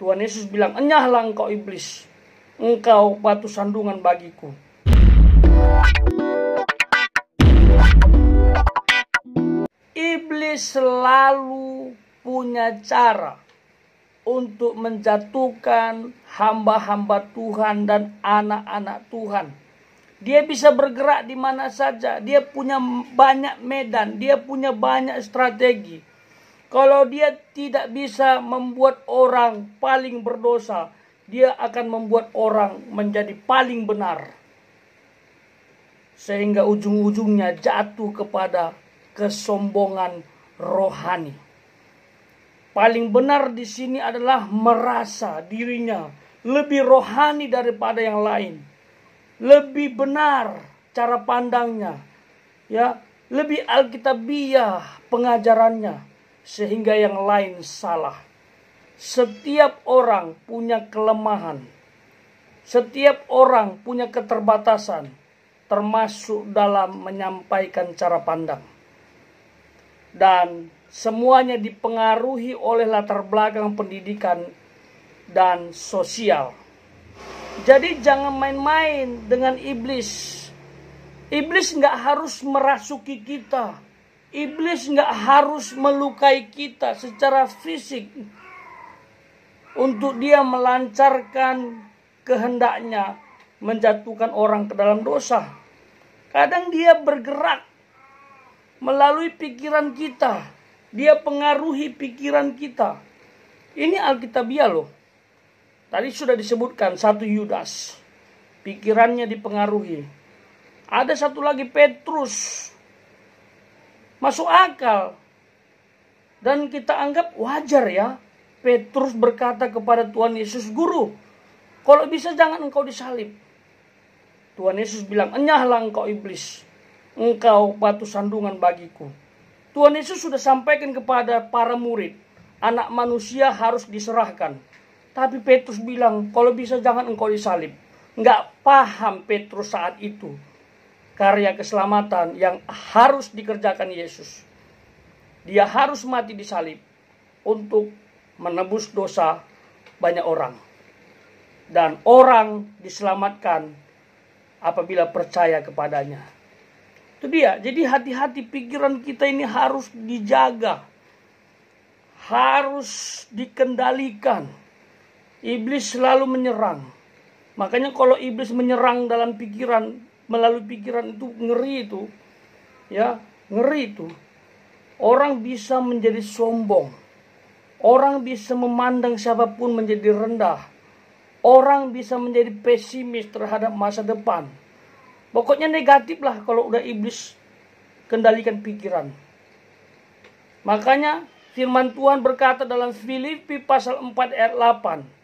Tuhan Yesus bilang, "Enyahlah engkau iblis, engkau batu sandungan bagiku." Iblis selalu punya cara untuk menjatuhkan hamba-hamba Tuhan dan anak-anak Tuhan. Dia bisa bergerak di mana saja. Dia punya banyak medan. Dia punya banyak strategi. Kalau dia tidak bisa membuat orang paling berdosa, dia akan membuat orang menjadi paling benar. Sehingga ujung-ujungnya jatuh kepada kesombongan rohani. Paling benar di sini adalah merasa dirinya lebih rohani daripada yang lain. Lebih benar cara pandangnya, ya, lebih alkitabiah pengajarannya, sehingga yang lain salah. Setiap orang punya kelemahan, setiap orang punya keterbatasan, termasuk dalam menyampaikan cara pandang, dan semuanya dipengaruhi oleh latar belakang pendidikan dan sosial. Jadi jangan main-main dengan iblis. Iblis nggak harus merasuki kita. Iblis nggak harus melukai kita secara fisik untuk dia melancarkan kehendaknya menjatuhkan orang ke dalam dosa. Kadang dia bergerak melalui pikiran kita. Dia pengaruhi pikiran kita. Ini alkitabiah loh. Tadi sudah disebutkan satu Yudas, pikirannya dipengaruhi. Ada satu lagi Petrus, masuk akal. Dan kita anggap wajar ya. Petrus berkata kepada Tuhan Yesus, "Guru, kalau bisa jangan engkau disalib." Tuhan Yesus bilang, "Enyahlah engkau iblis, engkau batu sandungan bagiku." Tuhan Yesus sudah sampaikan kepada para murid, anak manusia harus diserahkan. Tapi Petrus bilang, "Kalau bisa jangan engkau disalib." Nggak paham Petrus saat itu karya keselamatan yang harus dikerjakan Yesus. Dia harus mati disalib untuk menebus dosa banyak orang. Dan orang diselamatkan apabila percaya kepadanya. Itu dia. Jadi hati-hati, pikiran kita ini harus dijaga. Harus dikendalikan. Iblis selalu menyerang. Makanya kalau iblis menyerang dalam pikiran, melalui pikiran itu ngeri itu. Ya, ngeri itu. Orang bisa menjadi sombong. Orang bisa memandang siapapun menjadi rendah. Orang bisa menjadi pesimis terhadap masa depan. Pokoknya negatif lah kalau udah iblis kendalikan pikiran. Makanya firman Tuhan berkata dalam Filipi pasal 4 ayat 8.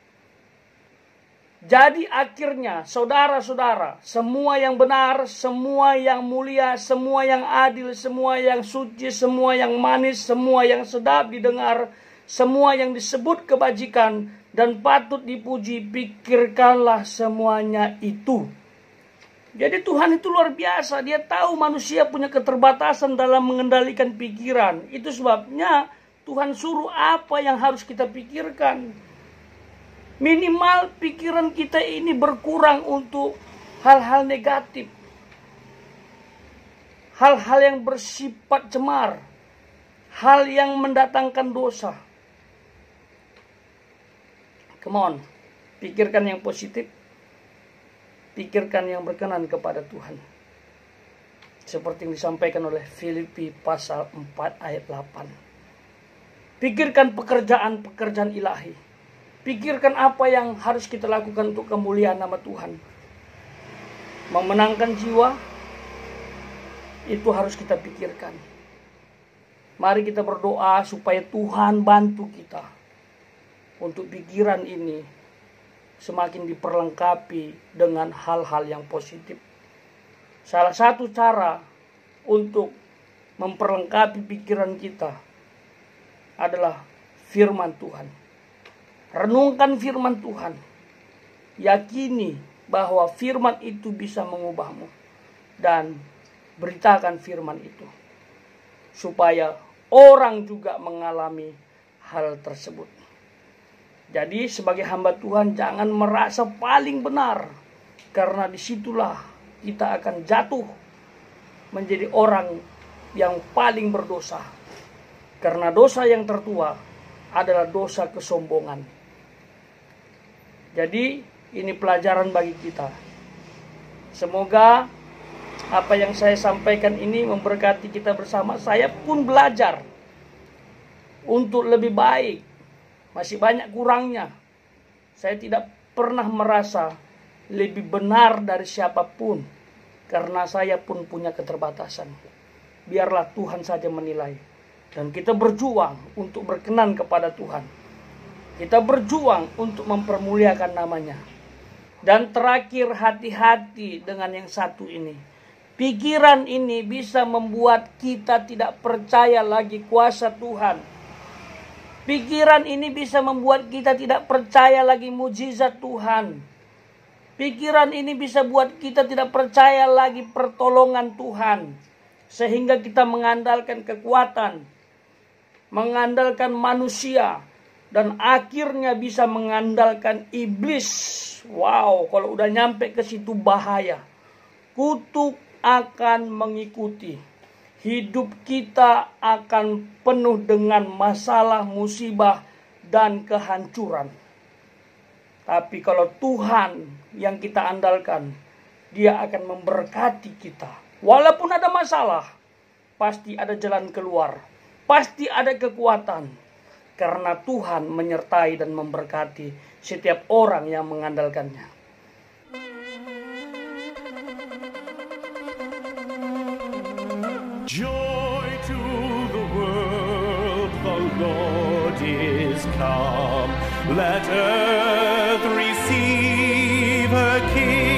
Jadi akhirnya saudara-saudara, semua yang benar, semua yang mulia, semua yang adil, semua yang suci, semua yang manis, semua yang sedap didengar, semua yang disebut kebajikan dan patut dipuji, pikirkanlah semuanya itu. Jadi Tuhan itu luar biasa. Dia tahu manusia punya keterbatasan dalam mengendalikan pikiran. Itu sebabnya Tuhan suruh apa yang harus kita pikirkan. Minimal pikiran kita ini berkurang untuk hal-hal negatif. Hal-hal yang bersifat cemar. Hal yang mendatangkan dosa. Come on. Pikirkan yang positif. Pikirkan yang berkenan kepada Tuhan. Seperti yang disampaikan oleh Filipi pasal 4 ayat 8. Pikirkan pekerjaan-pekerjaan ilahi. Pikirkan apa yang harus kita lakukan untuk kemuliaan nama Tuhan. Memenangkan jiwa, itu harus kita pikirkan. Mari kita berdoa supaya Tuhan bantu kita. Untuk pikiran ini semakin diperlengkapi dengan hal-hal yang positif. Salah satu cara untuk memperlengkapi pikiran kita adalah firman Tuhan. Renungkan firman Tuhan. Yakini bahwa firman itu bisa mengubahmu. Dan beritakan firman itu. Supaya orang juga mengalami hal tersebut. Jadi sebagai hamba Tuhan jangan merasa paling benar, karena disitulah kita akan jatuh menjadi orang yang paling berdosa. Karena dosa yang tertua adalah dosa kesombongan. Jadi ini pelajaran bagi kita. Semoga apa yang saya sampaikan ini memberkati kita bersama. Saya pun belajar untuk lebih baik. Masih banyak kurangnya. Saya tidak pernah merasa lebih benar dari siapapun, karena saya pun punya keterbatasan. Biarlah Tuhan saja menilai. Dan kita berjuang untuk berkenan kepada Tuhan. Kita berjuang untuk mempermuliakan namanya. Dan terakhir, hati-hati dengan yang satu ini. Pikiran ini bisa membuat kita tidak percaya lagi kuasa Tuhan. Pikiran ini bisa membuat kita tidak percaya lagi mujizat Tuhan. Pikiran ini bisa buat kita tidak percaya lagi pertolongan Tuhan. Sehingga kita mengandalkan kekuatan, mengandalkan manusia, dan akhirnya bisa mengandalkan iblis. Wow, kalau udah nyampe ke situ bahaya. Kutuk akan mengikuti. Hidup kita akan penuh dengan masalah, musibah, dan kehancuran. Tapi kalau Tuhan yang kita andalkan, Dia akan memberkati kita. Walaupun ada masalah, pasti ada jalan keluar. Pasti ada kekuatan. Karena Tuhan menyertai dan memberkati setiap orang yang mengandalkannya. Joy to the world, the Lord is come. Let earth receive her King.